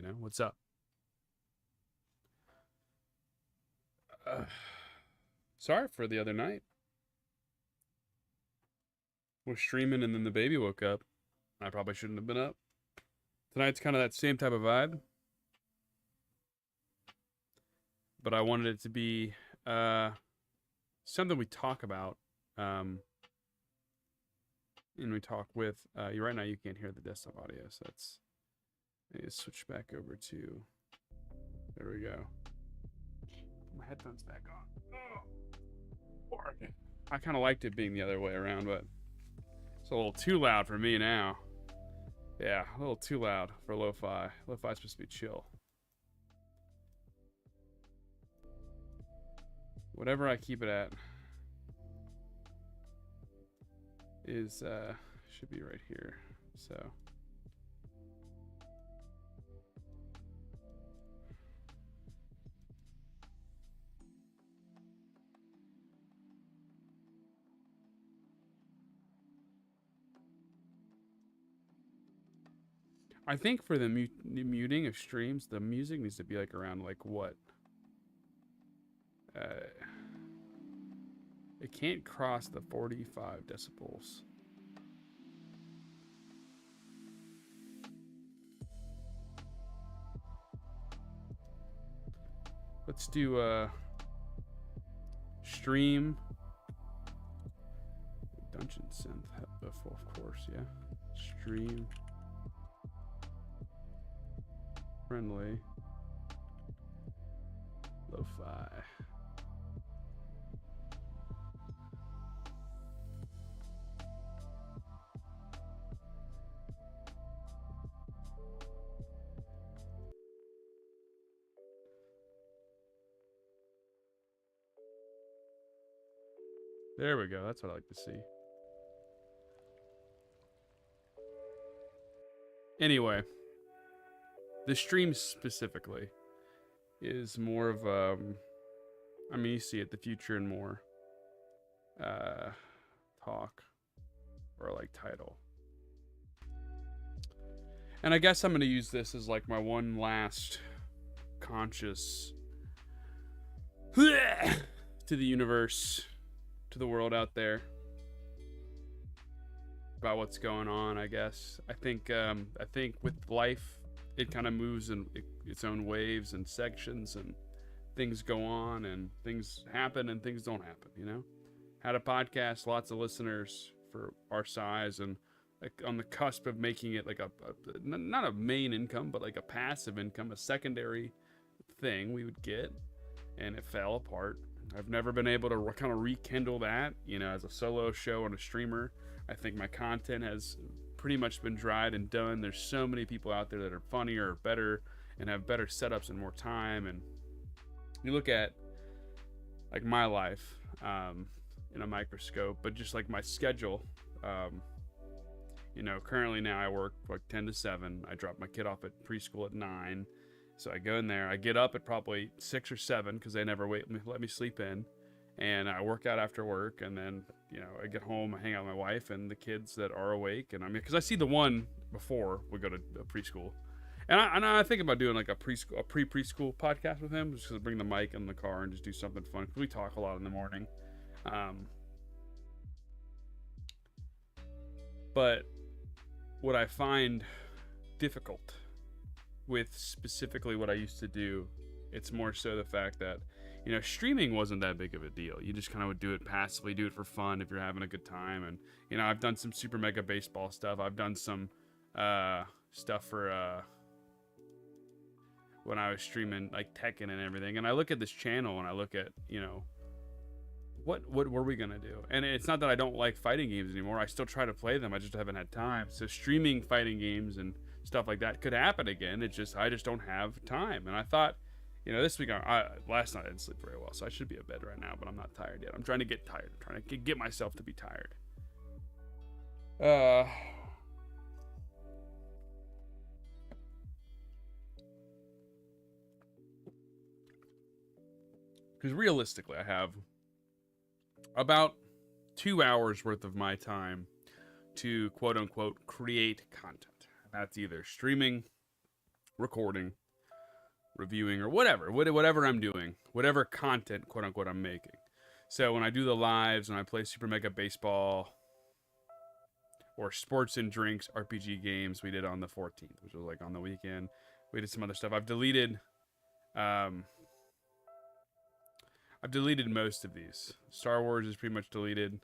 man? What's up? Uh, Sorry for the other night. We're streaming and then the baby woke up. I probably shouldn't have been up. Tonight's kind of that same type of vibe, but I wanted it to be uh, something we talk about. Um, and we talk with. You right now, you can't hear the desktop audio, so that's. I need to switch back over to. There we go. Put my headphones back on. Oh, Lord. I kind of liked it being the other way around, but it's a little too loud for me now. Yeah, a little too loud for lo-fi. Lo-fi's supposed to be chill. Whatever I keep it at is should be right here. So I think for the muting of streams, the music needs to be like around like what? It can't cross the 45 decibels. Let's do stream Dungeon Synth, of course, yeah. Stream friendly lo-fi. There we go. That's what I like to see. Anyway, the stream specifically is more of I mean, you see it, the future and more talk or like title. And I guess I'm going to use this as like my one last conscious to the universe, to the world out there about what's going on. I guess I think with life, it kind of moves in its own waves and sections, and things go on and things happen and things don't happen. You know, had a podcast, lots of listeners for our size, and like on the cusp of making it like a not a main income, but like a passive income, a secondary thing we would get, and it fell apart. I've never been able to kind of rekindle that, you know, as a solo show and a streamer. I think my content has pretty much been dried and done. There's so many people out there that are funnier or better and have better setups and more time. And you look at like my life in a microscope, but just like my schedule, you know, currently now I work like 10 to 7. I drop my kid off at preschool at 9. So I go in there. I get up at probably 6 or 7 because they never let me sleep in. And I work out after work. And then, you know, I get home, I hang out with my wife and the kids that are awake. And I mean, because I see the one before we go to preschool. And I think about doing like a pre-preschool podcast with him, just because I bring the mic in the car and just do something fun. Because we talk a lot in the morning. But what I find difficult with specifically what I used to do, it's more so the fact that, you know, streaming wasn't that big of a deal. You just kind of would do it passively, do it for fun if you're having a good time. And, you know, I've done some Super Mega Baseball stuff. I've done some stuff for when I was streaming like Tekken and everything. And I look at this channel and I look at, you know, what were we gonna do? And it's not that I don't like fighting games anymore. I still try to play them. I just haven't had time. So streaming fighting games and stuff like that could happen again. It's just I just don't have time. And I thought, you know, this week last night I didn't sleep very well, so I should be in bed right now, but I'm not tired yet. I'm trying to get tired. I'm trying to get myself to be tired. Because realistically, I have about 2 hours worth of my time to quote unquote create content. That's either streaming recording, reviewing, or whatever I'm doing, whatever content, quote unquote, I'm making. So when I do the lives, when I play Super Mega Baseball, or Sports and Drinks RPG games, we did on the 14th, which was like on the weekend. We did some other stuff. I've deleted most of these. Star Wars is pretty much deleted,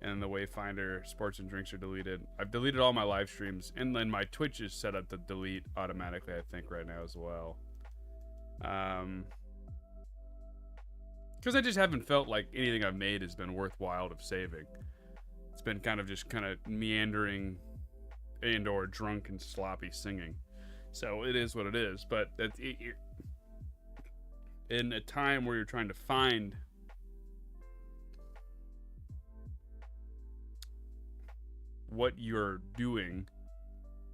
and the Wayfinder, Sports and Drinks are deleted. I've deleted all my live streams, and then my Twitch is set up to delete automatically, I think, right now as well. Because I just haven't felt like anything I've made has been worthwhile of saving. It's been kind of meandering and or drunk and sloppy singing. So it is what it is. But in a time where you're trying to find what you're doing,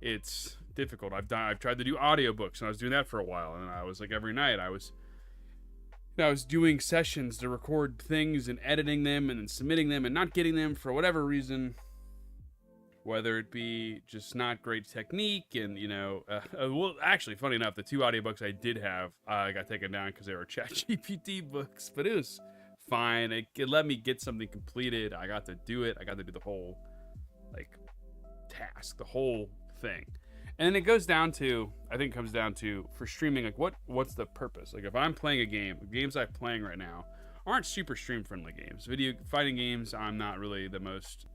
it's difficult. I've tried to do audiobooks, and I was doing that for a while, and I was like, every night I was doing sessions to record things and editing them and then submitting them and not getting them for whatever reason, whether it be just not great technique. And well, actually, funny enough, the 2 audiobooks I did have got taken down because they were ChatGPT books, but it was fine. It let me get something completed. I got to do it. I got to do the whole task, the whole thing. And then it goes down to, I think it comes down to, for streaming, like what's the purpose? Like if I'm playing a game, the games I'm playing right now aren't super stream friendly games. Video fighting games, I'm not really the most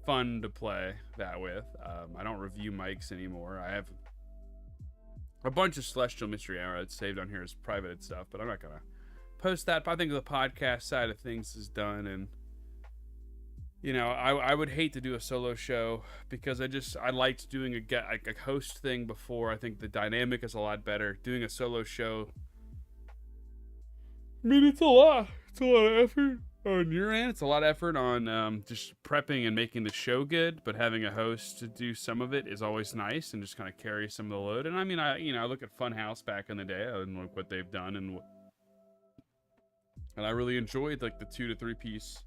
fun to play that with. I don't review mics anymore. I have a bunch of Celestial Mystery Hour that's saved on here as private stuff, but I'm not gonna post that. But I think the podcast side of things is done, and I would hate to do a solo show because I liked doing a host thing before. I think the dynamic is a lot better. Doing a solo show, I mean, it's a lot of effort on your end. It's a lot of effort on just prepping and making the show good, but having a host to do some of it is always nice and just kind of carry some of the load. And I mean, I look at Funhouse back in the day and look what they've done, and I really enjoyed like the 2 to 3 piece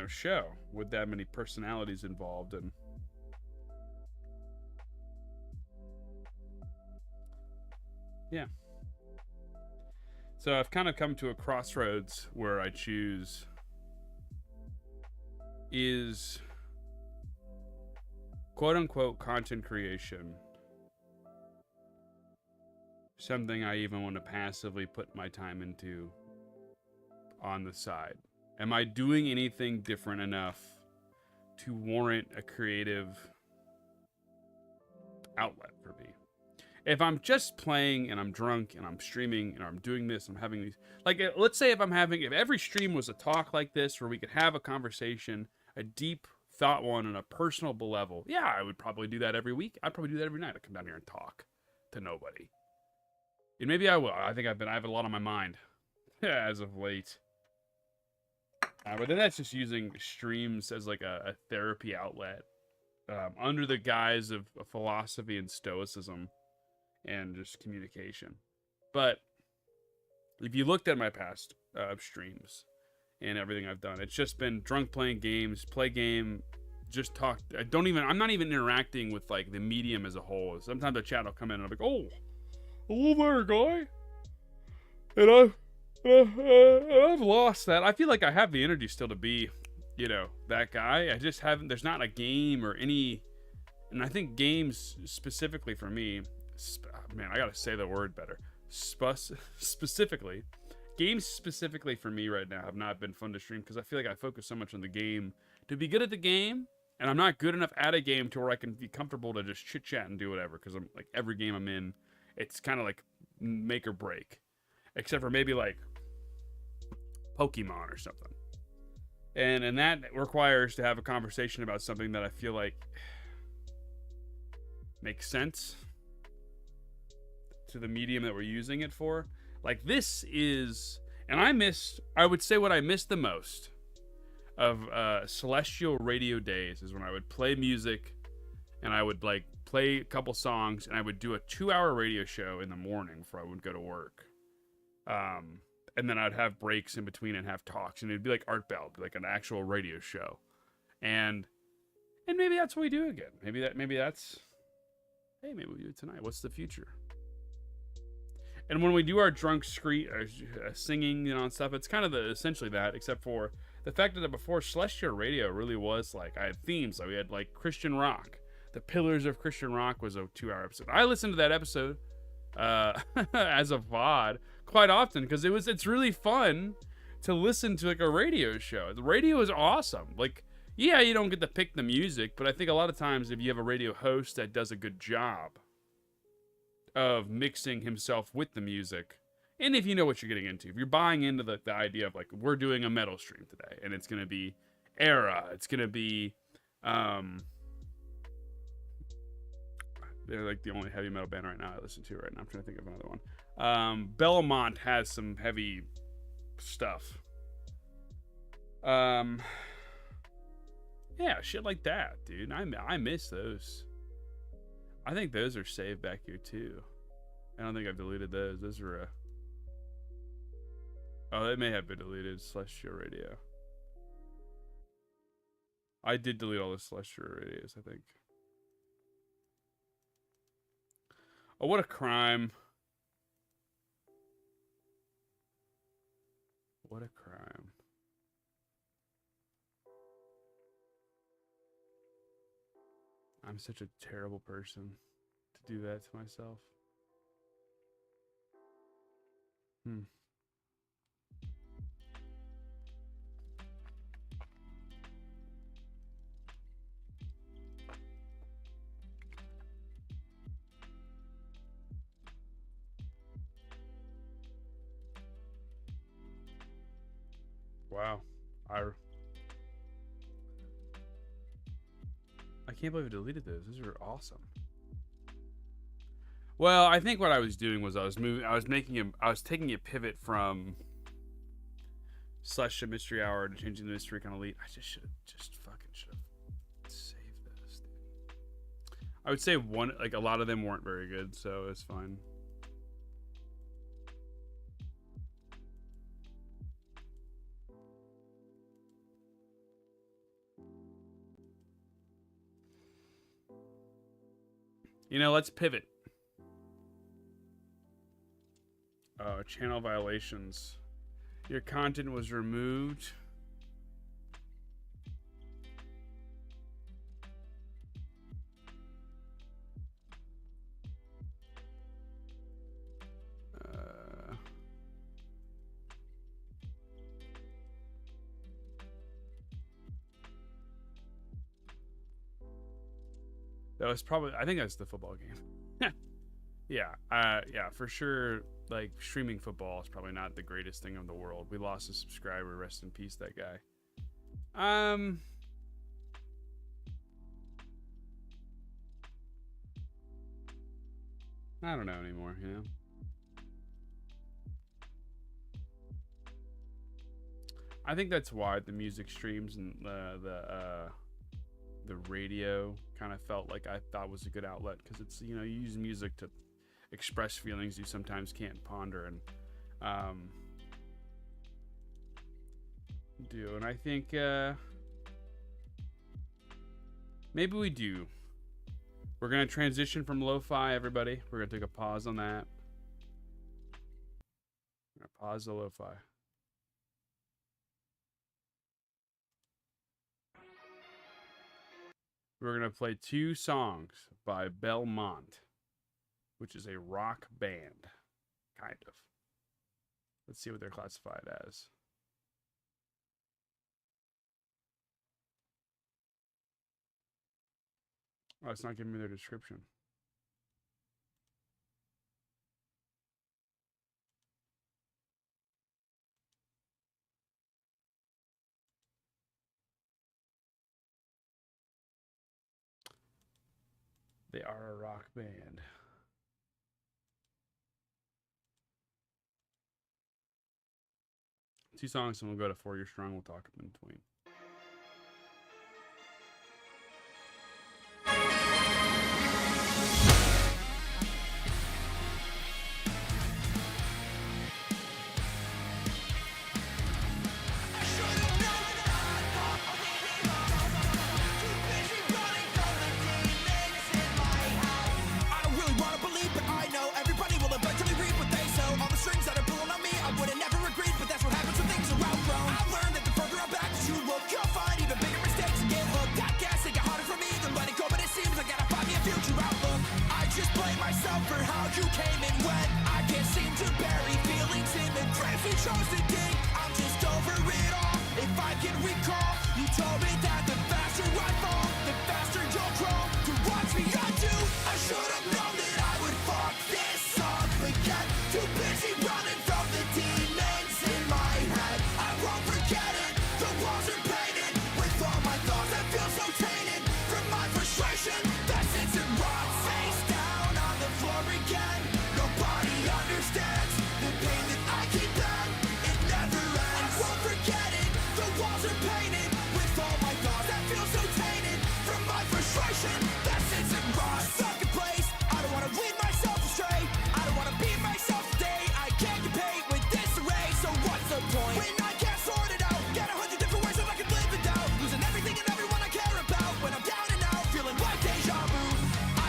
show with that many personalities involved. And yeah, so I've kind of come to a crossroads where I choose, is quote unquote content creation something I even want to passively put my time into on the side? Am I doing anything different enough to warrant a creative outlet for me? If I'm just playing and I'm drunk and I'm streaming and I'm doing this, I'm having these, like, let's say if every stream was a talk like this where we could have a conversation, a deep thought one on a personal level, yeah, I would probably do that every week. I'd probably do that every night. I'd come down here and talk to nobody. And maybe I will. I think I have a lot on my mind as of late. But then that's just using streams as like a therapy outlet under the guise of philosophy and stoicism and just communication. But if you looked at my past streams and everything I've done, it's just been drunk playing games, play game, just talk. I'm not even interacting with like the medium as a whole. Sometimes the chat will come in and I'll be like, oh, hello there, guy. And I've lost that. I feel like I have the energy still to be, that guy. I just haven't. There's not a game or any, and I think games specifically for me, man, I gotta say the word better. Specifically, games specifically for me right now have not been fun to stream because I feel like I focus so much on the game to be good at the game, and I'm not good enough at a game to where I can be comfortable to just chit chat and do whatever. Because I'm like every game I'm in, it's kind of like make or break, except for maybe like Pokemon or something, and that requires to have a conversation about something that I feel like makes sense to the medium that we're using it for. Like this is, and I would say what I missed the most of Celestial Radio days is when I would play music and I would like play a couple songs and I would do a 2-hour radio show in the morning before I would go to work. And then I'd have breaks in between and have talks, and it'd be like Art Bell, like an actual radio show. And maybe that's what we do again. Maybe that's hey, maybe we do it tonight. What's the future? And when we do our drunk singing, and stuff, it's kind of essentially that, except for the fact that before, Celestial Radio really was like, I had themes. Like we had like Christian rock. The Pillars of Christian Rock was a 2-hour episode. I listened to that episode as a VOD quite often because it's really fun to listen to like a radio show. The radio is awesome. Like, yeah, you don't get to pick the music, but I think a lot of times if you have a radio host that does a good job of mixing himself with the music, and if you know what you're getting into, if you're buying into the idea of like, we're doing a metal stream today, and it's going to be Era, it's going to be, they're like the only heavy metal band right now I listen to right now. I'm trying to think of another one. Belmont has some heavy stuff. Yeah, shit like that, dude. I miss those. I think those are saved back here too. I don't think I've deleted those. Those are oh, they may have been deleted. Celestial Radio. I did delete all the Celestial Radios, I think. Oh, what a crime. What a crime. I'm such a terrible person to do that to myself. Wow. I can't believe I deleted those. Those are awesome. Well, I think what I was doing was I was taking a pivot from Celestial Mystery Hour to changing the Mystery Con Elite. I just should have saved those, dude. I would say a lot of them weren't very good, so it's fine. Let's pivot. Channel violations. Your content was removed. That was probably, I think that's the football game. Yeah, for sure. Like, streaming football is probably not the greatest thing in the world. We lost a subscriber. Rest in peace, that guy. I don't know anymore, I think that's why the music streams and the radio kind of felt like I thought was a good outlet, because it's, you use music to express feelings you sometimes can't ponder and do. And I think maybe we do. We're gonna transition from lo-fi, everybody. We're gonna take a pause on that. I'm gonna pause the lo-fi. We're gonna play 2 songs by Belmont, which is a rock band, kind of. Let's see what they're classified as. Oh, it's not giving me their description. They are a rock band. Two songs, and we'll go to 4 Year Strong. We'll talk in between. blame myself for how you came and went. I can't seem to bury feelings in the graves we chose to dig. I'm just over it all. If I can recall, you told me that the faster I fall, the faster you'll crawl. To watch me undo, I should have known that I would fuck this up again. Too busy running from the demons in my head. I won't forget it, the walls are painted with all my thoughts that feel so tainted. From my frustration that sits and rots face down on the floor again. Nobody understands the pain that I keep in. It never ends. I won't forget it, the walls are painted with all my thoughts that feel so tainted. From my frustration that sits and rots. Stuck in place, I don't wanna lead myself astray. I don't wanna be myself today. I can't compete with this array, so what's the point? When I can't sort it out, get 100 different ways that I can live it out. Losing everything and everyone I care about. When I'm down and out, feeling like deja vu.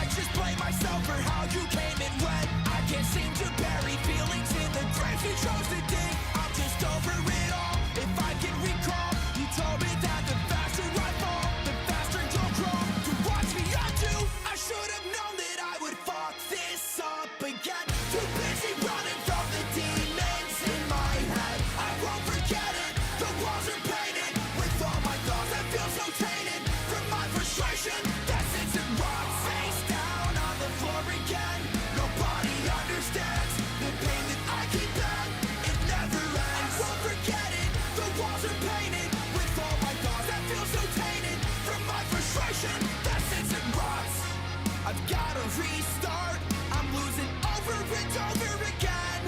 I just blame myself for how you came and went. I can't seem to bury feelings in the graves you chose to dig. I'm just over it all. If I can recall, you told me that the faster I fall, the faster you'll crawl. To watch me undo, I should have known that I would fuck this up again. Too busy running from the demons in my head. I won't forget it, the walls are painted with all my thoughts that feel so tainted. From my frustration that sits and rots face down on the floor again. Nobody understands the pain that I keep in. It never ends. I won't forget it, the walls are painted with all my thoughts that feel so tainted. From my frustration that sits and rots. I've gotta restart. I'm losing over and over again.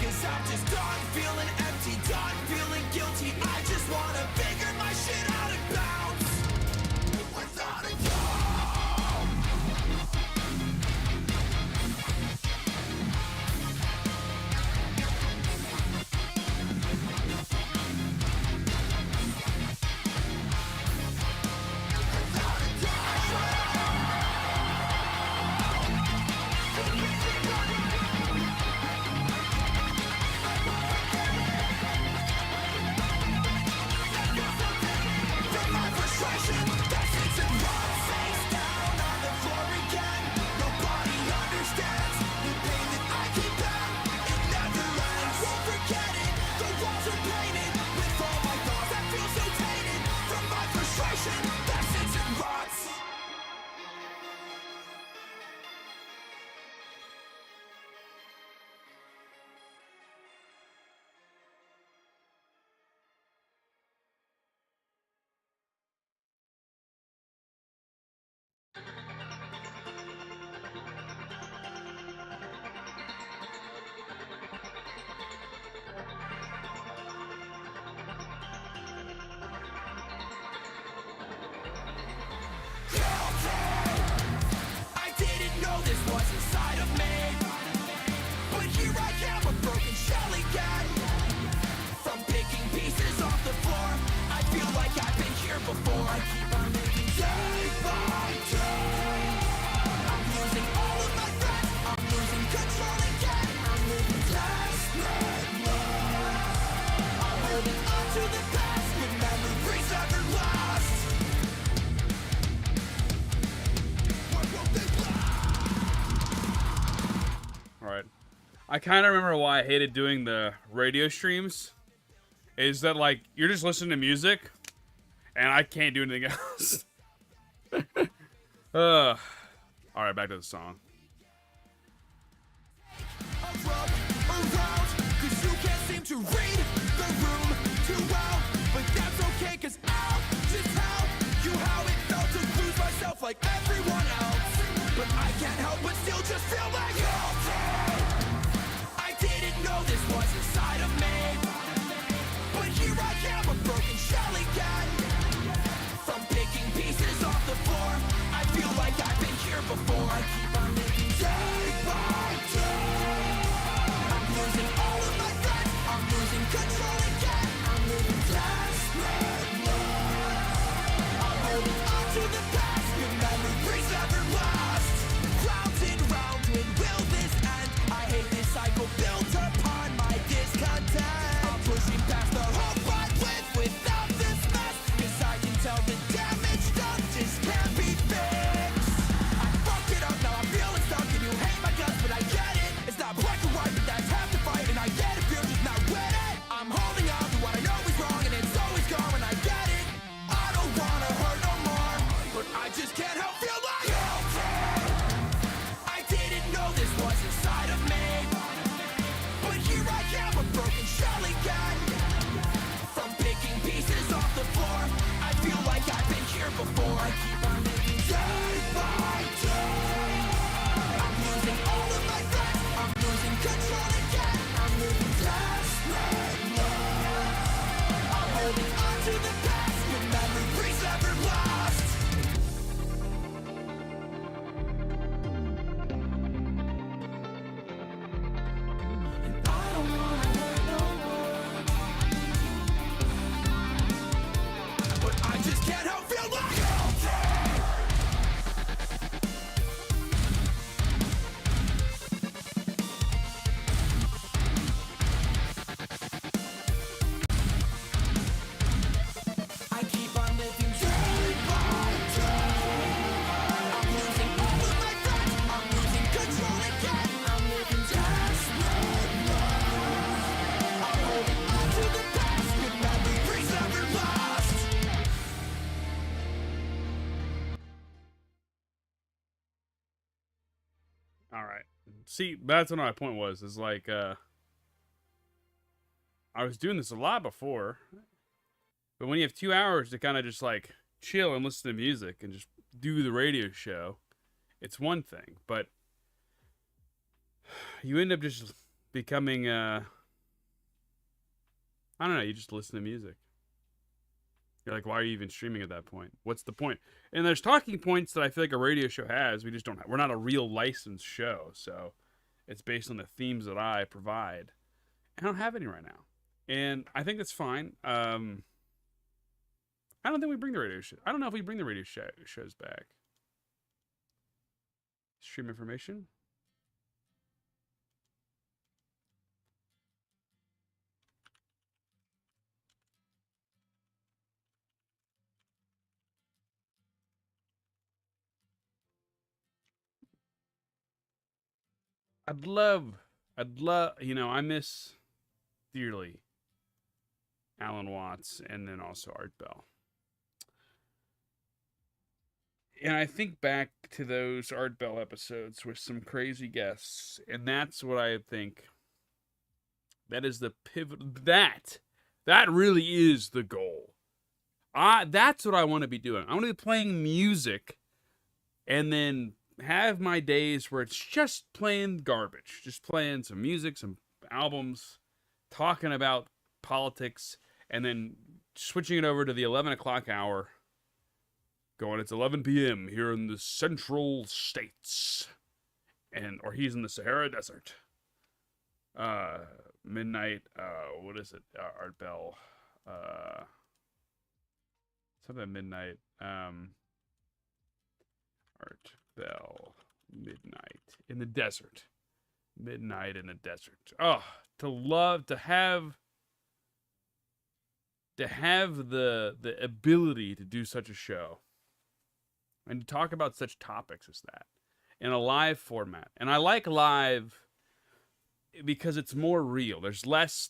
Cause I'm just done feeling empty, done feeling guilty. I just wanna figure my shit out and bounce without a doubt. From my frustration that sits and rots face down on the floor again. Nobody understands the pain that I keep in. It never ends. I won't forget it, the walls are painted with all my thoughts that feel so tainted. From my frustration that sits and rots. I didn't know this was inside of me, but here I am, a broken shell again. From picking pieces off the floor, I feel like I've been here before. I keep on living day by day. I'm losing all of my friends, I'm losing control again. I'm living desperately. I'm holding on to the past, but memories never last. What will they All right. I kind of remember why I hated doing the radio streams. Is that like you're just listening to music, and I can't do anything else. All right, back to the song. around, 'cause you can't seem to read the room too well. But that's okay, 'cause I'll just tell you how it felt to lose myself like everyone else. But I can't help but still just feel like guilty. I didn't know this was inside of me, but here I am, a broken shell again. From picking pieces off the floor, I feel like I've been here before. I keep on living day by day. I'm losing all of my friends, I'm losing control again. I'm living desperately. I'm holding on to the past, good memories never last. Round and round, when will this end? I hate this cycle built upon my discontent. was inside of me. But here I am, a broken shell again. From picking pieces off the floor, I feel like I've been here before. I keep on living day by day. I'm losing all of my friends, I'm losing control again. I'm living desperately. I'm holding on to the past with memories ever lost. And I don't wanna hurt no one, but I just can't help feel like guilty. I keep on living day by day. I'm losing all of my friends, I'm losing control again. I'm living desperately. I'm holding on to the past with memories never lost. All right. See, that's what my point was. Is like, I was doing this a lot before, but when you have 2 hours to kind of just like chill and listen to music and just do the radio show, it's one thing. But you end up just becoming, I don't know. You just listen to music. You're like, why are you even streaming at that point? What's the point? And there's talking points that I feel like a radio show has. We just don't have. We're not a real licensed show, so it's based on the themes that I provide. I don't have any right now, and I think that's fine. I don't think we bring the radio show. I don't know if we bring the radio shows back. Stream information. I'd love, I miss dearly Alan Watts and then also Art Bell. And I think back to those Art Bell episodes with some crazy guests, and that's what I think. That is the pivot. That really is the goal. That's what I want to be doing. I want to be playing music, and then have my days where it's just playing garbage, just playing some music, some albums, talking about politics, and then switching it over to the 11 o'clock hour. Going, it's 11 p.m. here in the Central States, or he's in the Sahara Desert. Midnight. What is it? Art Bell. Something midnight. Art Bell. Midnight in the desert. Midnight in the desert. Oh, to have the ability to do such a show and to talk about such topics as that in a live format. And I like live because it's more real. There's less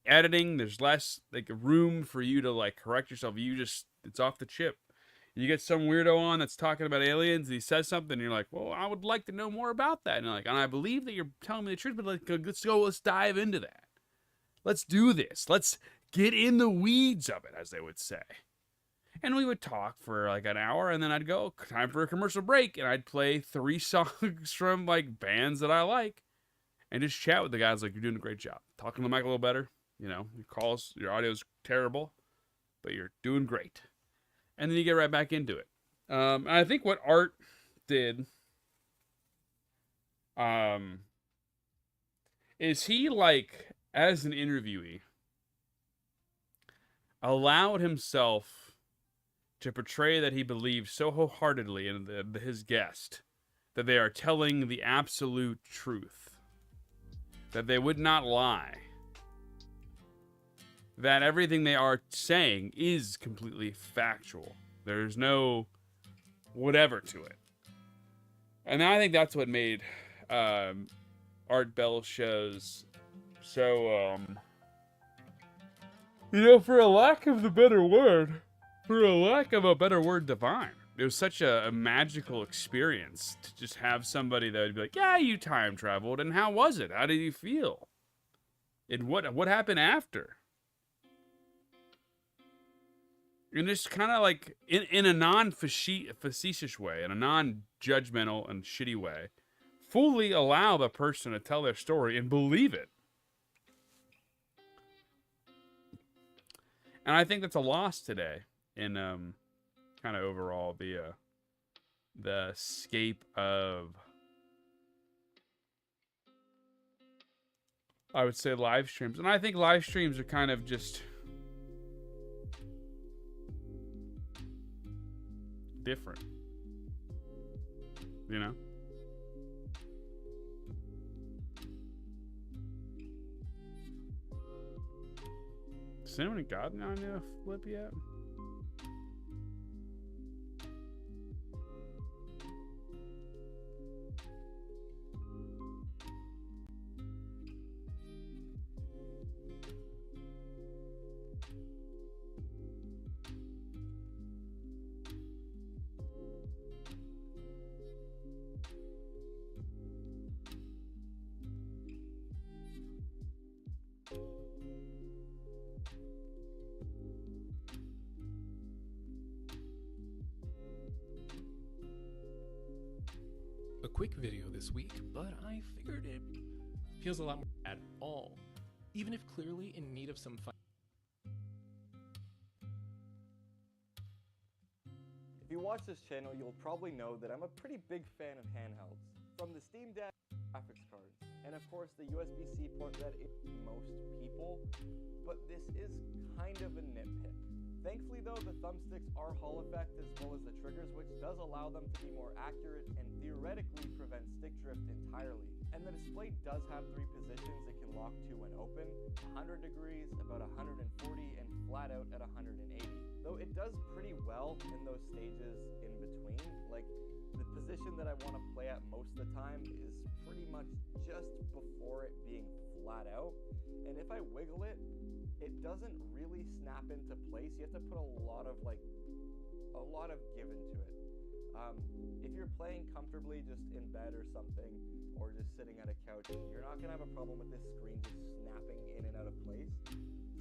editing, there's less like room for you to like correct yourself. It's off the chip. You get some weirdo on that's talking about aliens and he says something and you're like, well, I would like to know more about that. And you're like, and I believe that you're telling me the truth, but like, let's dive into that. Let's do this. Let's get in the weeds of it, as they would say. And we would talk for like an hour, and then I'd go, time for a commercial break, and I'd play 3 songs from like bands that I like, and just chat with the guys like, you're doing a great job. Talking to the mic a little better. You know, your audio's terrible, but you're doing great. And then you get right back into it. And I think what Art did is he, like, as an interviewee, allowed himself to portray that he believes so wholeheartedly in his guest that they are telling the absolute truth, that they would not lie, that everything they are saying is completely factual. There's no whatever to it. And I think that's what made Art Bell shows so, for a lack of a better word, divine. it was such a magical experience to just have somebody that would be like, yeah, you time traveled, and how was it? How did you feel? And what happened after? And just kind of like in a non-facetious way, in a non-judgmental and shitty way, fully allow the person to tell their story and believe it. And I think that's a loss today in kind of overall the scape of, I would say, live streams. And I think live streams are kind of just different, you know? Has anyone gotten on a flip yet? A quick video this week, but I figured it feels a lot more at all, even if clearly in need of some fun. If you watch this channel, you'll probably know that I'm a pretty big fan of handhelds. From the Steam Deck graphics cards, and of course the USB-C port that is most people, but this is kind of a nitpick. Thankfully though, the thumbsticks are Hall effect as well as the triggers, which does allow them to be more accurate and theoretically prevent stick drift entirely. And the display does have 3 positions it can lock to when open: 100 degrees, about 140, and flat out at 180. Though it does pretty well in those stages in between. Like, the position that I want to play at most of the time is pretty much just before it being flat out. And if I wiggle it, it doesn't really snap into place. You have to put a lot of give into it. If you're playing comfortably just in bed or something, or just sitting at a couch, you're not gonna have a problem with this screen just snapping in and out of place.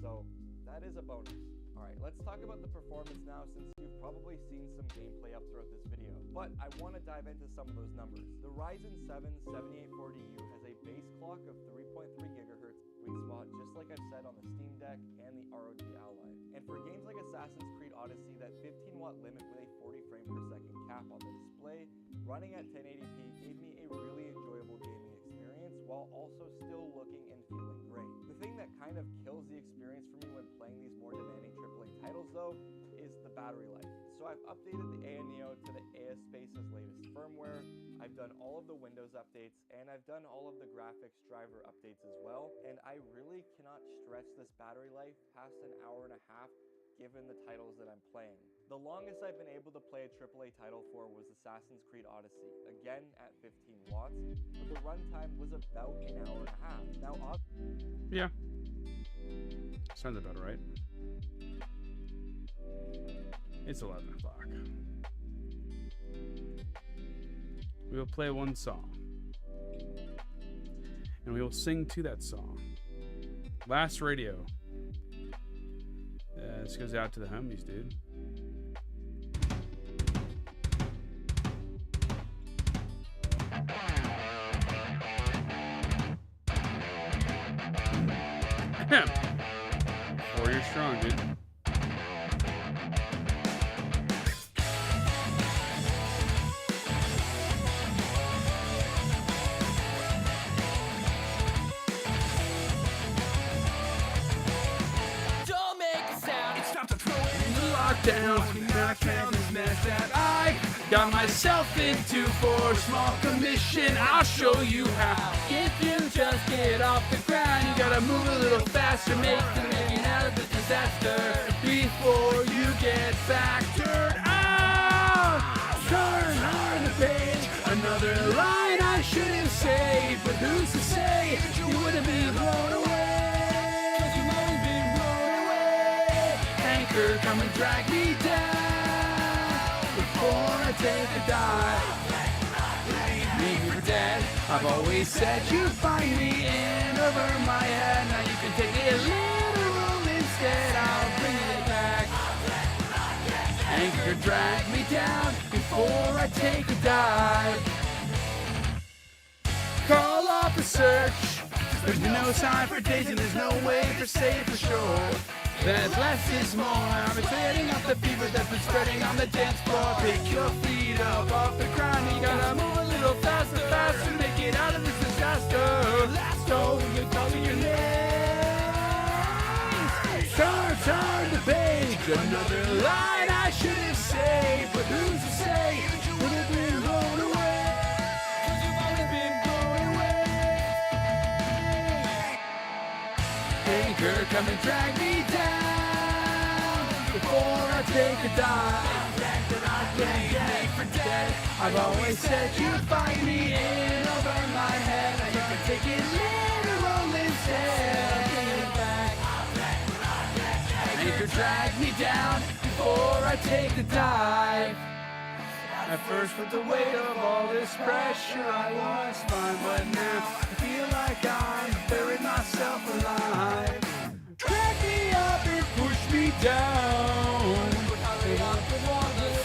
So that is a bonus. Alright, let's talk about the performance now, since you've probably seen some gameplay up throughout this video. But I want to dive into some of those numbers. The Ryzen 7 7840U has a base clock of 3.3 GHz sweet spot, just like I've said on the Steam Deck and the ROG Ally. And for games like Assassin's Creed Odyssey, that 15-watt limit with a 40 frame per second cap on the display, running at 1080p gave me a really enjoyable gaming experience while also still looking and feeling great. The thing that kind of kills the experience for me when playing these more demanding AAA titles though is the battery life. So I've updated the AYANEO to the ASPACE's latest firmware, I've done all of the Windows updates, and I've done all of the graphics driver updates as well, and I really cannot stretch this battery life past an hour and a half given the titles that I'm playing. The longest I've been able to play a AAA title for was Assassin's Creed Odyssey, again at 15 watts, but the runtime was about an hour and a half. Now, yeah, sounds about right. It's 11 o'clock. We will play one song, and we will sing to that song. Last radio. This goes out to the homies, dude. Warrior strong, dude. Down, knock down this mess that I got myself into for a small commission. I'll show you how. If you just get off the ground, you gotta move a little faster, make the million out of the disaster before you get factored out. Turn the page, another line I shouldn't say, but who's to say you wouldn't be blown away? Come and drag me down before take a dive. Leave me for dead. I've always said you'd find me in over my head. Now you can take it literal instead. I'll bring it back. Anchor, drag me down before I take a dive. Call off the search. There's no sign for days and there's no way for safe for sure. That less is more. I've been setting up the fever that's been spreading on the dance floor. Pick your feet up off the ground. You gotta move a little faster, faster. Make it out of this disaster. Last oh, you're calling your name. Turn the page. Another line I should have saved. But who's to say? Would have been blown away. 'Cause you've always been blown away. Anchor, come and drag me down before I take a dive. Leave for dead. I've always said you'd find me in over my head. Now you can take it literal instead. Bring it back. Anchor, drag me down before I take the dive. At first, with the weight of all this pressure, I was fine, but now I feel like I'm buried myself alive. Drag me up and push me down. The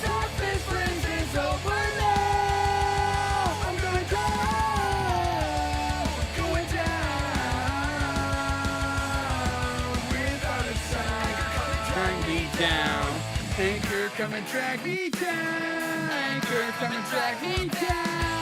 surface brings is over now. I'm going down, without a sign. Drag me down. Anchor, come and drag me down. Anchor, come and drag me down.